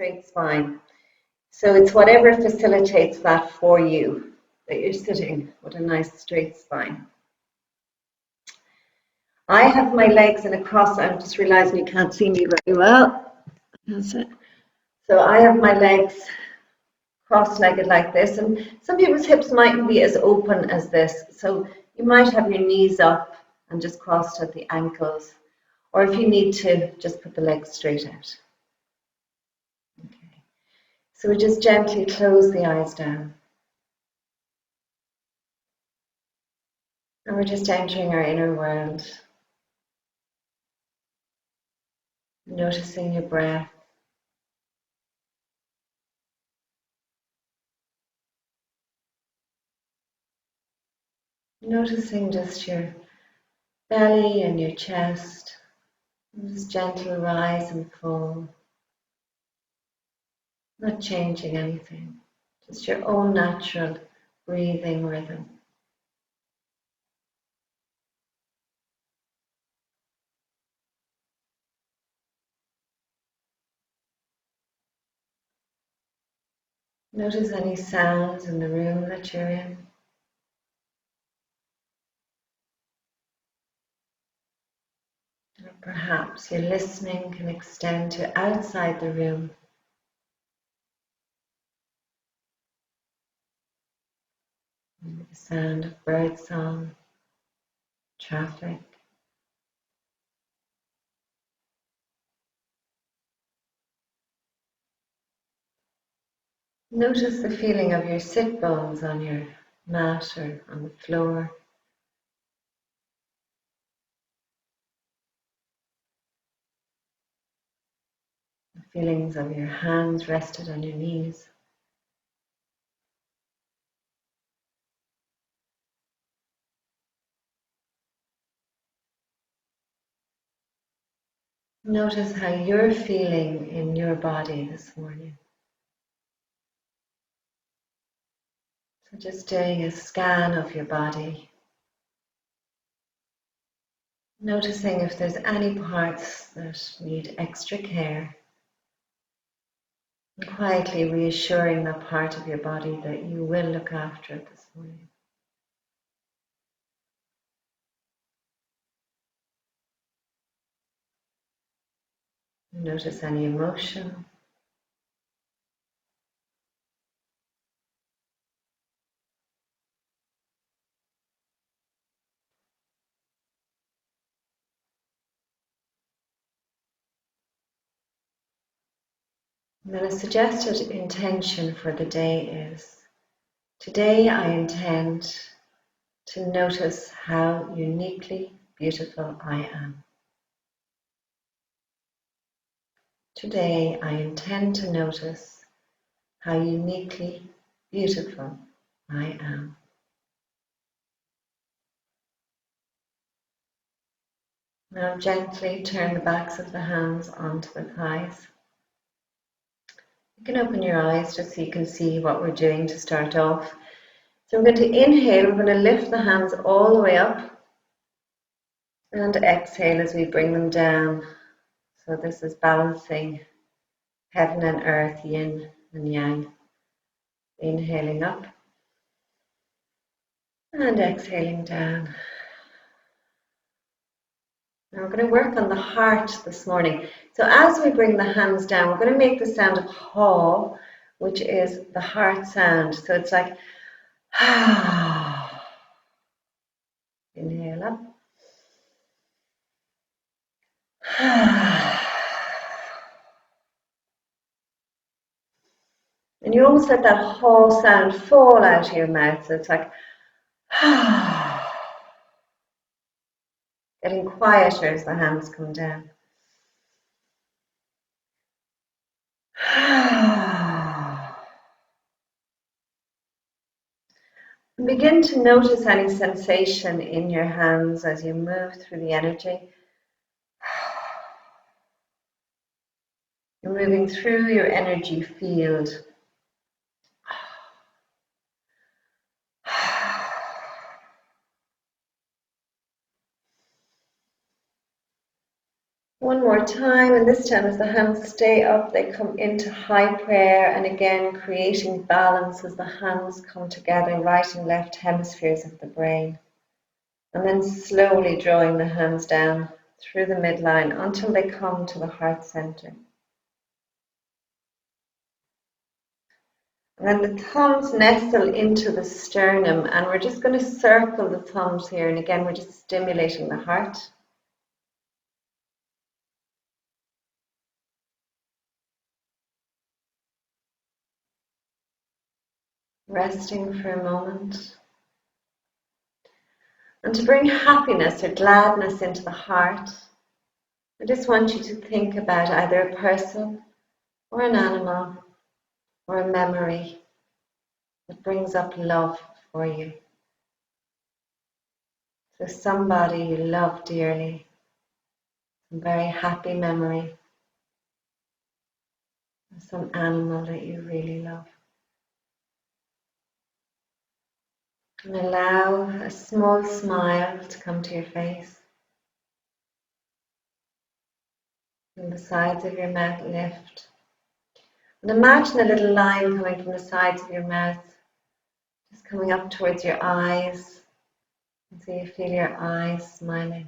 straight spine. So it's whatever facilitates that for you, that you're sitting with a nice straight spine. I have my legs in a cross. I'm just realizing you can't see me very well. That's it. So I have my legs cross-legged like this, and some people's hips mightn't be as open as this. So you might have your knees up and just crossed at the ankles, or if you need to, just put the legs straight out. Okay. So we just gently close the eyes down. And we're just entering our inner world, noticing your breath. Noticing just your belly and your chest, and this gentle rise and fall, not changing anything, just your own natural breathing rhythm. Notice any sounds in the room that you're in. Or perhaps your listening can extend to outside the room. The sound of birdsong, traffic. Notice the feeling of your sit bones on your mat or on the floor. The feelings of your hands rested on your knees. Notice how you're feeling in your body this morning. So just doing a scan of your body. Noticing if there's any parts that need extra care. And quietly reassuring that part of your body that you will look after it this morning. Notice any emotion. And then a suggested intention for the day is, today I intend to notice how uniquely beautiful I am. Today I intend to notice how uniquely beautiful I am. Now gently turn the backs of the hands onto the thighs. You can open your eyes just so you can see what we're doing to start off. So we're going to inhale, we're going to lift the hands all the way up and exhale as we bring them down. So this is balancing heaven and earth, yin and yang. Inhaling up and exhaling down. Now we're going to work on the heart this morning. So as we bring the hands down, we're going to make the sound of ha, which is the heart sound. So it's like inhale up. And you almost let that ha sound fall out of your mouth. So it's like getting quieter as the hands come down. And begin to notice any sensation in your hands as you move through the energy. You're moving through your energy field. One more time, and this time as the hands stay up, they come into high prayer, and again creating balance as the hands come together, right and left hemispheres of the brain. And then slowly drawing the hands down through the midline until they come to the heart center. And then the thumbs nestle into the sternum, and we're just going to circle the thumbs here, and again we're just stimulating the heart. Resting for a moment. And to bring happiness or gladness into the heart, I just want you to think about either a person or an animal or a memory that brings up love for you. So somebody you love dearly, a very happy memory, some animal that you really love. And allow a small smile to come to your face. And the sides of your mouth lift. And imagine a little line coming from the sides of your mouth, just coming up towards your eyes. And so you feel your eyes smiling.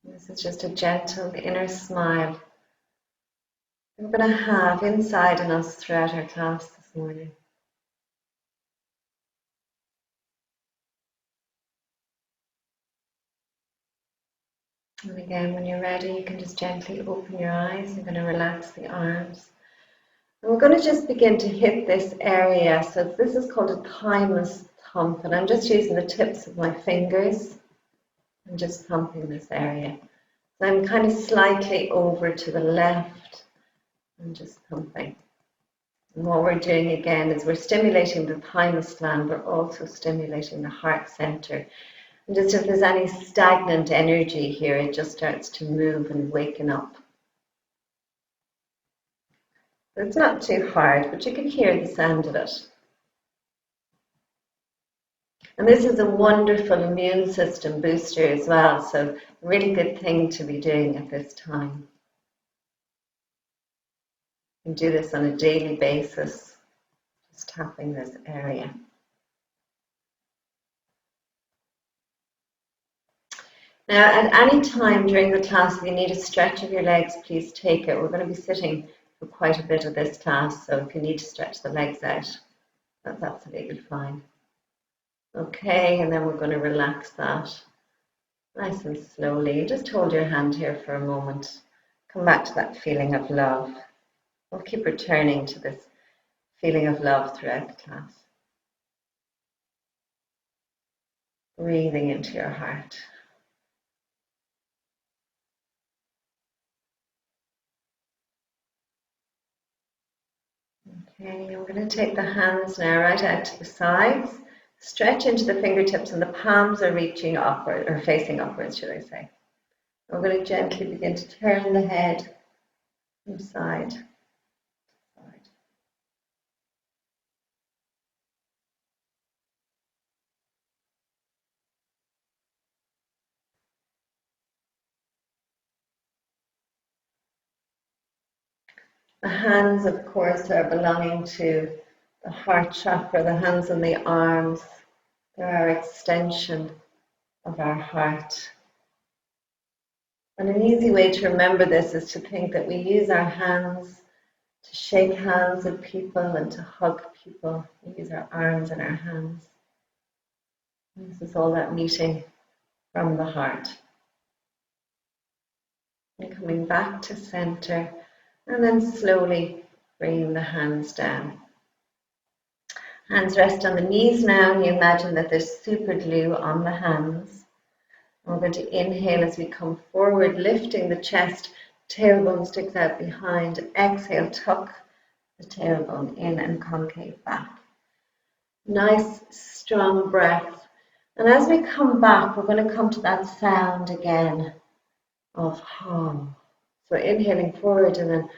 This is just a gentle inner smile we're going to have inside in us throughout our class this morning. And again, when you're ready, you can just gently open your eyes. You're going to relax the arms. And we're going to just begin to hit this area. So this is called a thymus thump. And I'm just using the tips of my fingers and just thumping this area. So I'm kind of slightly over to the left and just thumping. And what we're doing again is we're stimulating the thymus gland, but also stimulating the heart center. And just if there's any stagnant energy here, it just starts to move and waken up. It's not too hard, but you can hear the sound of it. And this is a wonderful immune system booster as well, so a really good thing to be doing at this time. You can do this on a daily basis, just tapping this area. Now, at any time during the class, if you need a stretch of your legs, please take it. We're going to be sitting for quite a bit of this class, so if you need to stretch the legs out, that's absolutely fine. Okay, and then we're going to relax that nice and slowly. Just hold your hand here for a moment. Come back to that feeling of love. We'll keep returning to this feeling of love throughout the class. Breathing into your heart. Okay, we're going to take the hands now right out to the sides. Stretch into the fingertips and the palms are reaching upward, or facing upwards, should I say. We're going to gently begin to turn the head from side to side. The hands, of course, are belonging to the heart chakra, the hands and the arms. They're our extension of our heart. And an easy way to remember this is to think that we use our hands to shake hands with people and to hug people. We use our arms and our hands. And this is all that meeting from the heart. And coming back to center, and then slowly bringing the hands down. Hands rest on the knees now, and you imagine that there's super glue on the hands. We're going to inhale as we come forward, lifting the chest, tailbone sticks out behind. Exhale, tuck the tailbone in and concave back. Nice, strong breath. And as we come back, we're going to come to that sound again of hum. So inhaling forward and then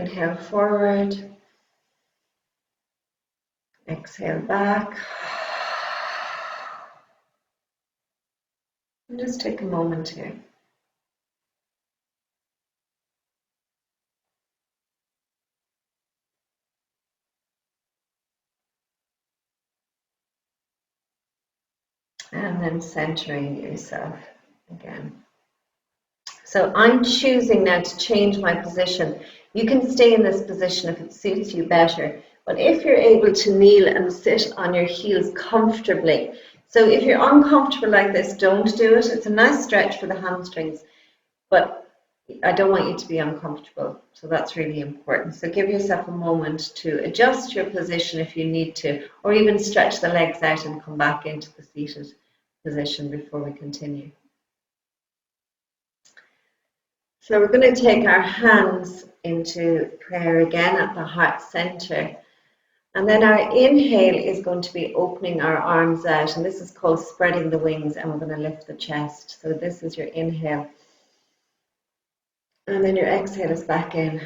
Inhale forward, exhale back. And just take a moment here. And then centering yourself again. So I'm choosing now to change my position. You can stay in this position if it suits you better. But if you're able to kneel and sit on your heels comfortably, so if you're uncomfortable like this, don't do it. It's a nice stretch for the hamstrings, but I don't want you to be uncomfortable. So that's really important. So give yourself a moment to adjust your position if you need to, or even stretch the legs out and come back into the seated position before we continue. So we're going to take our hands into prayer again at the heart center. And then our inhale is going to be opening our arms out. And this is called spreading the wings. And we're going to lift the chest. So this is your inhale. And then your exhale is back in.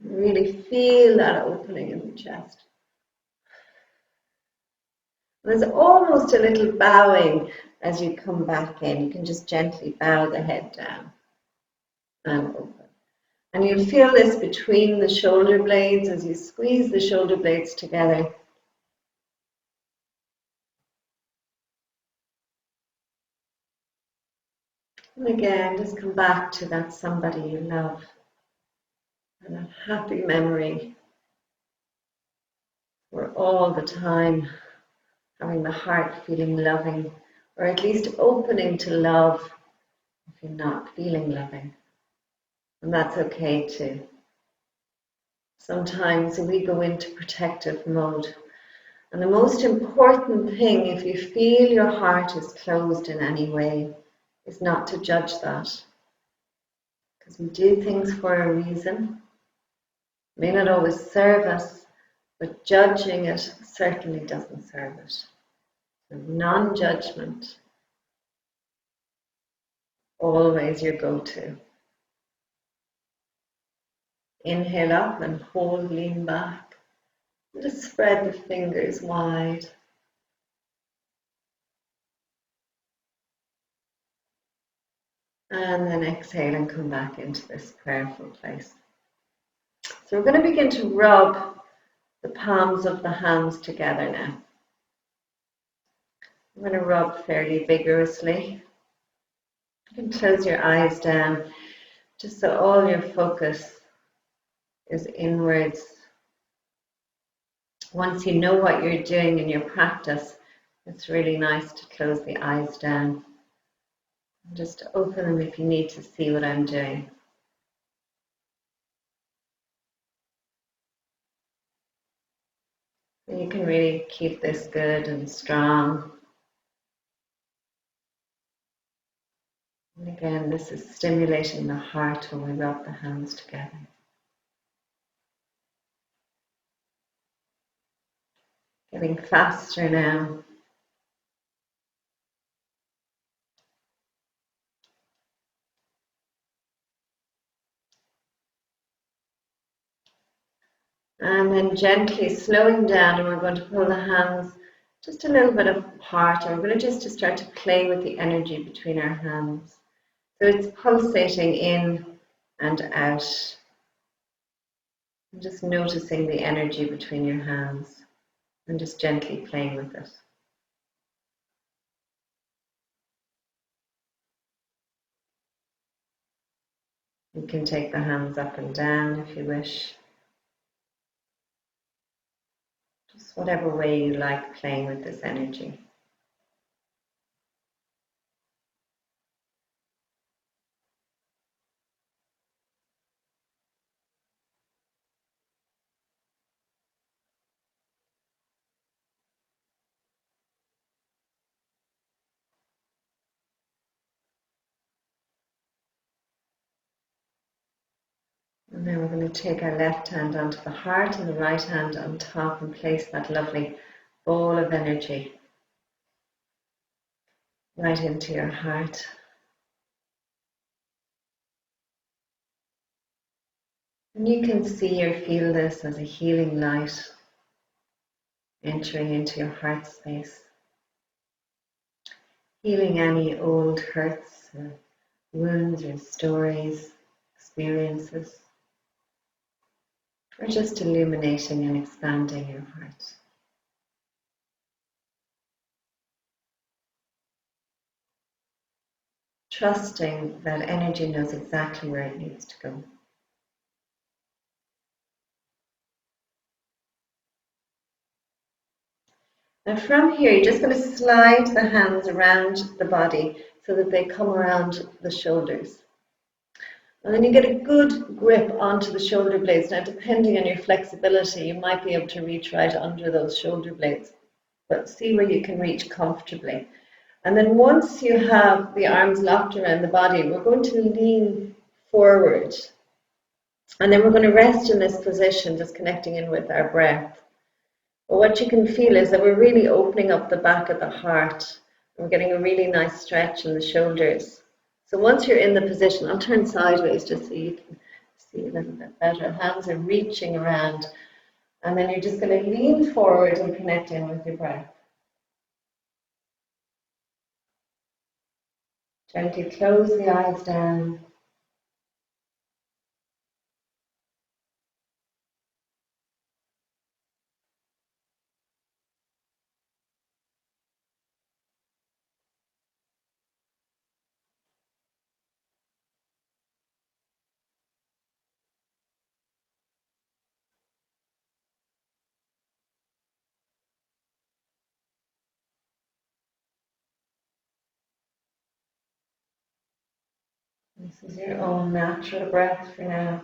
Really feel that opening in the chest. There's almost a little bowing as you come back in. You can just gently bow the head down and open. And you'll feel this between the shoulder blades as you squeeze the shoulder blades together. And again, just come back to that somebody you love and a happy memory. We're all the time having the heart feeling loving, or at least opening to love if you're not feeling loving. And that's okay too. Sometimes we go into protective mode. And the most important thing, if you feel your heart is closed in any way, is not to judge that. Because we do things for a reason. It may not always serve us, but judging it certainly doesn't serve it. So non-judgment, always your go-to. Inhale up and hold, lean back. Just spread the fingers wide. And then exhale and come back into this prayerful place. So we're going to begin to rub the palms of the hands together now. I'm going to rub fairly vigorously. You can close your eyes down just so all your focus is inwards. Once you know what you're doing in your practice, it's really nice to close the eyes down. Just open them if you need to see what I'm doing. You can really keep this good and strong. And again, this is stimulating the heart when we rub the hands together. Getting faster now. And then gently slowing down, and we're going to pull the hands just a little bit apart. And we're going to just start to play with the energy between our hands. So it's pulsating in and out. And just noticing the energy between your hands and just gently playing with it. You can take the hands up and down if you wish. Just whatever way you like playing with this energy. And then we're going to take our left hand onto the heart and the right hand on top and place that lovely ball of energy right into your heart. And you can see or feel this as a healing light entering into your heart space, healing any old hurts, or wounds, or stories, experiences, or just illuminating and expanding your heart. Trusting that energy knows exactly where it needs to go. And from here, you're just going to slide the hands around the body so that they come around the shoulders. And then you get a good grip onto the shoulder blades. Now, depending on your flexibility, you might be able to reach right under those shoulder blades, but see where you can reach comfortably. And then once you have the arms locked around the body, we're going to lean forward. And then we're going to rest in this position, just connecting in with our breath. But what you can feel is that we're really opening up the back of the heart. We're getting a really nice stretch in the shoulders. So once you're in the position, I'll turn sideways just so you can see a little bit better. Hands are reaching around. And then you're just going to lean forward and connect in with your breath. Gently close the eyes down. This is your own natural breath for now.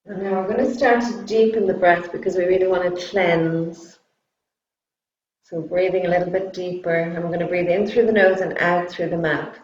And now we're going to start to deepen the breath because we really want to cleanse. So breathing a little bit deeper, and we're going to breathe in through the nose and out through the mouth.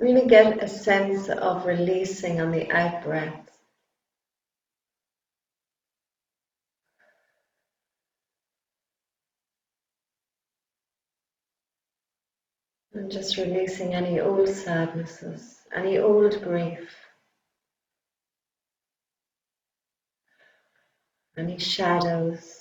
Really get a sense of releasing on the out breath. And just releasing any old sadnesses, any old grief, any shadows.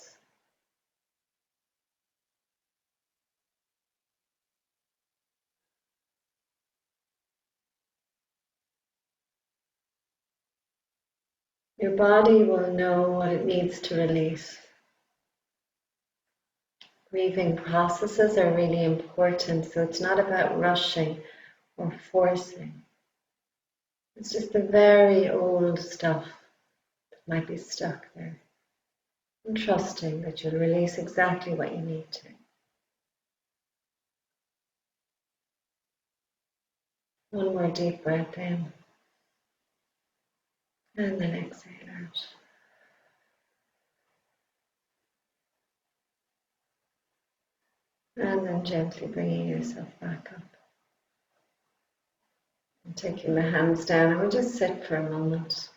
Your body will know what it needs to release. Grieving processes are really important, so it's not about rushing or forcing. It's just the very old stuff that might be stuck there. And trusting that you'll release exactly what you need to. One more deep breath in. And then exhale out. And then gently bringing yourself back up. And taking the hands down, and we'll just sit for a moment.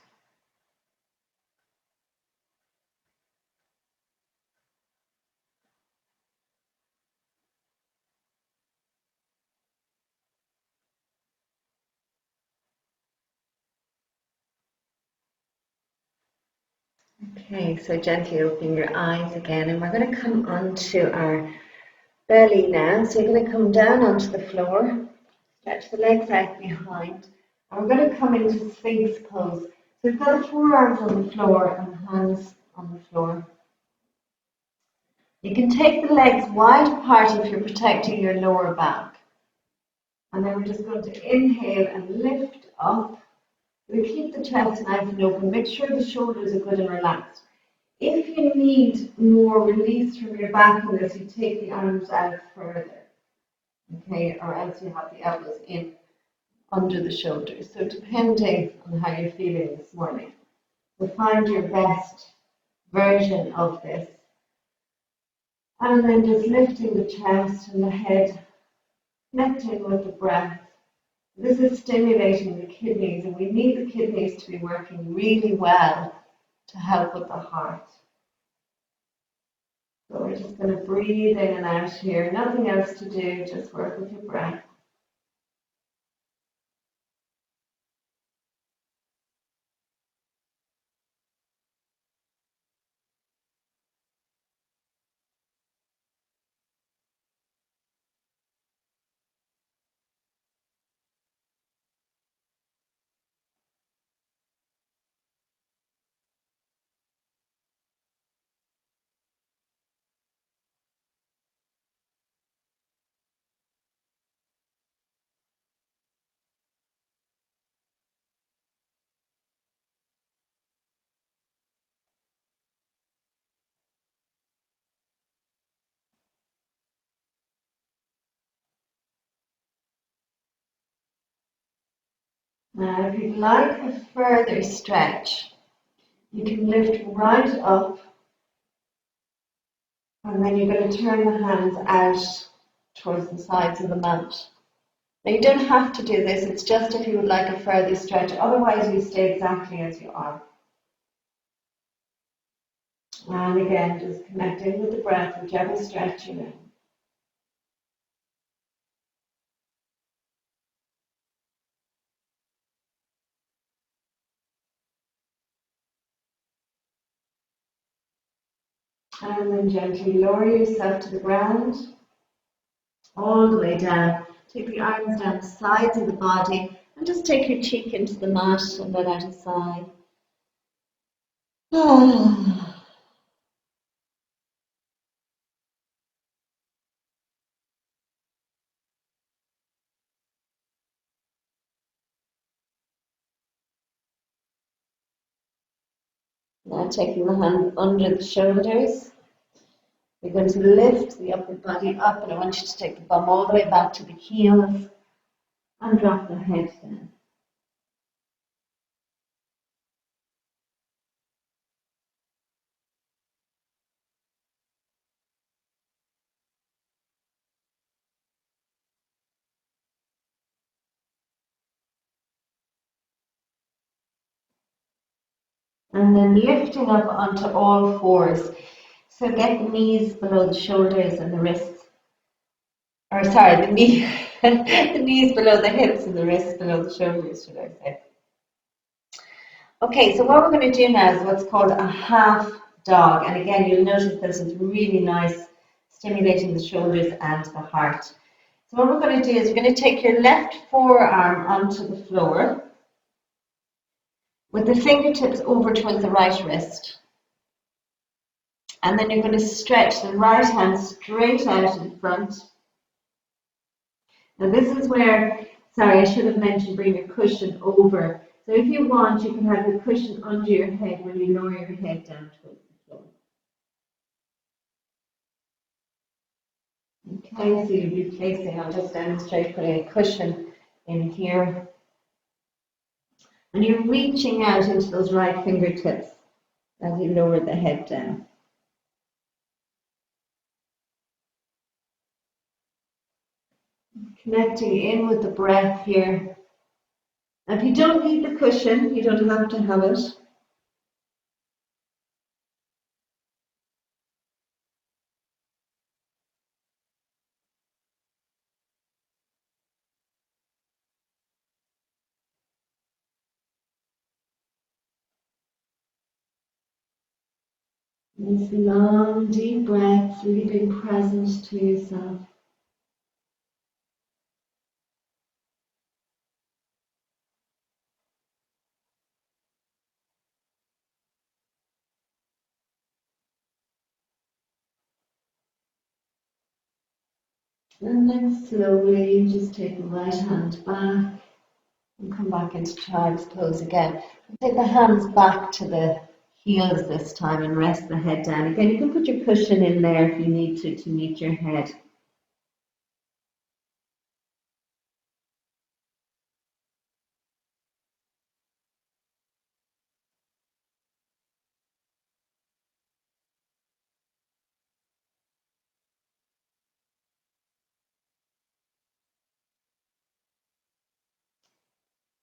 Okay, so gently opening your eyes again, and we're going to come onto our belly now. So you're going to come down onto the floor, stretch the legs out behind, and we're going to come into Sphinx pose. So we've got the forearms on the floor and hands on the floor. You can take the legs wide apart if you're protecting your lower back. And then we're just going to inhale and lift up. We keep the chest nice and open. Make sure the shoulders are good and relaxed. If you need more release from your back on this, you take the arms out further. okay, or else you have the elbows in under the shoulders. So depending on how you're feeling this morning, so find your best version of this. And then just lifting the chest and the head, connecting with the breath. This is stimulating the kidneys, and we need the kidneys to be working really well to help with the heart. So we're just going to breathe in and out here. Nothing else to do, just work with your breath. Now, if you'd like a further stretch, you can lift right up, and then you're going to turn the hands out towards the sides of the mat. Now, you don't have to do this, it's just if you would like a further stretch, otherwise you stay exactly as you are. And again, just connecting with the breath, whichever stretch you're in. And then gently lower yourself to the ground, all the way down. Take the arms down the sides of the body, and just take your cheek into the mat and let out a sigh. Now taking the hand under the shoulders, you're going to lift the upper body up, and I want you to take the bum all the way back to the heels and drop the head down. And then lifting up onto all fours. So get the knees below the shoulders and the wrists. Or sorry, the knees below the hips and the wrists below the shoulders, should I say. Okay, so what we're going to do now is what's called a half dog. And again, you'll notice this is really nice, stimulating the shoulders and the heart. So what we're going to do is we're going to take your left forearm onto the floor with the fingertips over towards the right wrist. And then you're going to stretch the right hand straight out in front. Now this is where, sorry, I should have mentioned bring your cushion over. So if you want, you can have your cushion under your head when you lower your head down towards the floor. Okay, so you'll be placing, I'll just demonstrate putting a cushion in here. And you're reaching out into those right fingertips as you lower the head down. Connecting in with the breath here. Now, if you don't need the cushion, you don't have to have it. These long, deep breaths, really being present to yourself. And then slowly just take the right hand back and come back into child's pose again. Take the hands back to the heels this time and rest the head down. Again, you can put your cushion in there if you need to meet your head.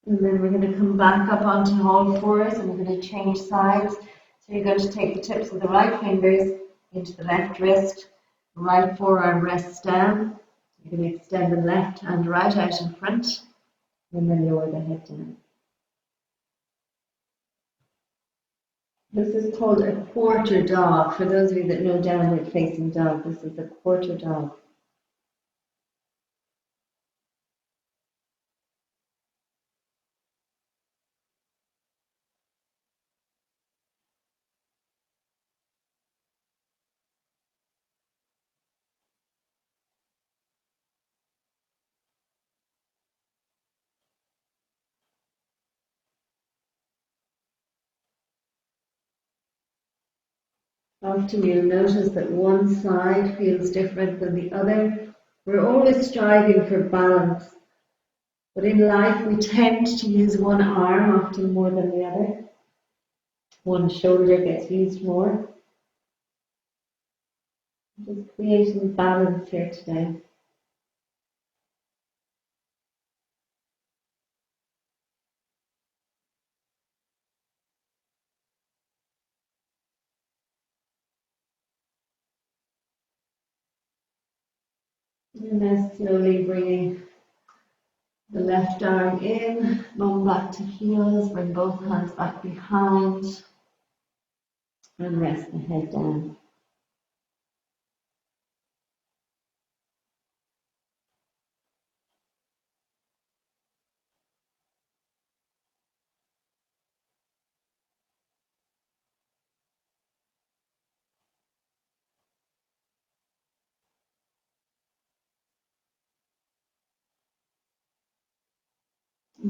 And then we're going to come back up onto all fours and we're going to change sides. So you're going to take the tips of the right fingers into the left wrist, right forearm rests down. You're going to extend the left hand right out in front and then lower the head down. This is called a quarter dog. For those of you that know downward facing dog, this is a quarter dog. Often you'll notice that one side feels different than the other. We're always striving for balance, but in life we tend to use one arm often more than the other. One shoulder gets used more. Just creating balance here today. And then slowly bringing the left arm in, long back to heels, bring both hands back behind, and rest the head down.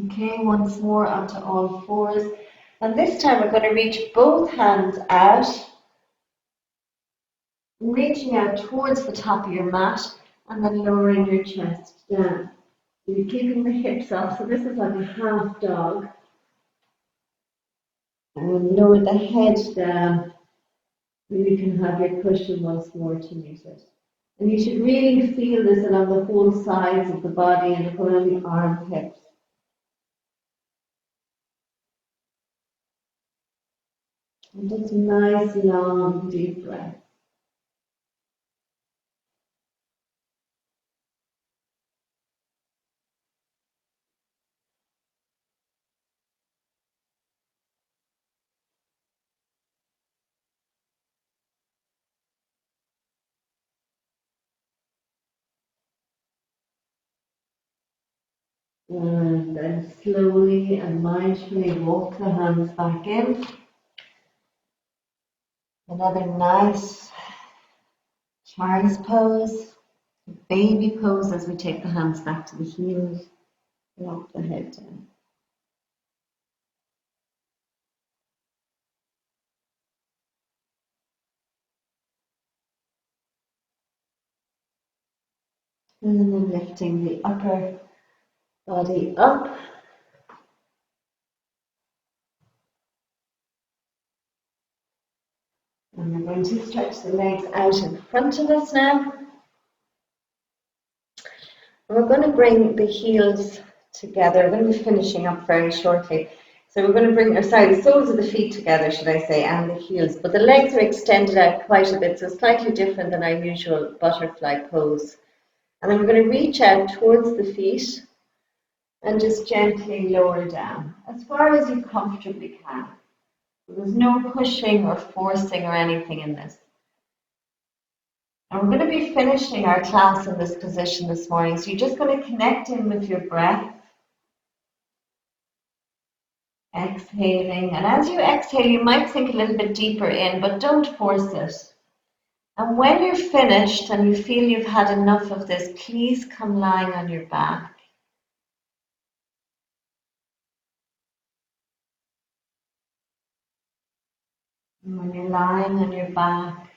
Okay, once more onto all fours. And this time we're going to reach both hands out, reaching out towards the top of your mat and then lowering your chest down. So you're keeping the hips up, so this is like a half dog. And lower the head down, and you can have your cushion once more to meet it. And you should really feel this along the whole sides of the body and around the armpits. And just nice, long, deep breath. And then slowly and mindfully walk the hands back in. Another nice child's pose, baby pose as we take the hands back to the heels, walk the head down. And then lifting the upper body up. And we're going to stretch the legs out in front of us now. And we're going to bring the heels together. We're going to be finishing up very shortly. So we're going to bring, the soles of the feet together, should I say, and the heels. But the legs are extended out quite a bit, so slightly different than our usual butterfly pose. And then we're going to reach out towards the feet and just gently lower down as far as you comfortably can. So there's no pushing or forcing or anything in this. And we're going to be finishing our class in this position this morning. So you're just going to connect in with your breath. Exhaling. And as you exhale, you might sink a little bit deeper in, but don't force it. And when you're finished and you feel you've had enough of this, please come lying on your back. And when you're lying on your back,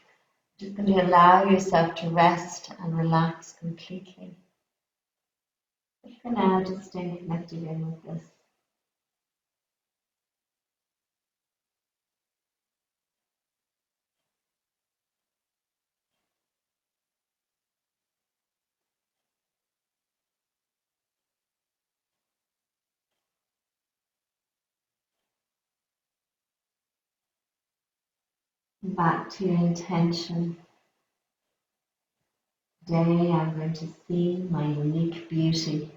just going to allow yourself to rest and relax completely. But for now, just stay connected in with this. And back to your intention. Today I'm going to see my unique beauty.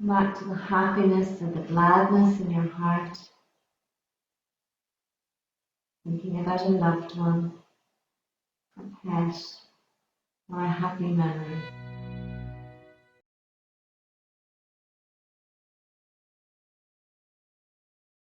Back to the happiness or the gladness in your heart. Thinking about a loved one, a pet, or a happy memory.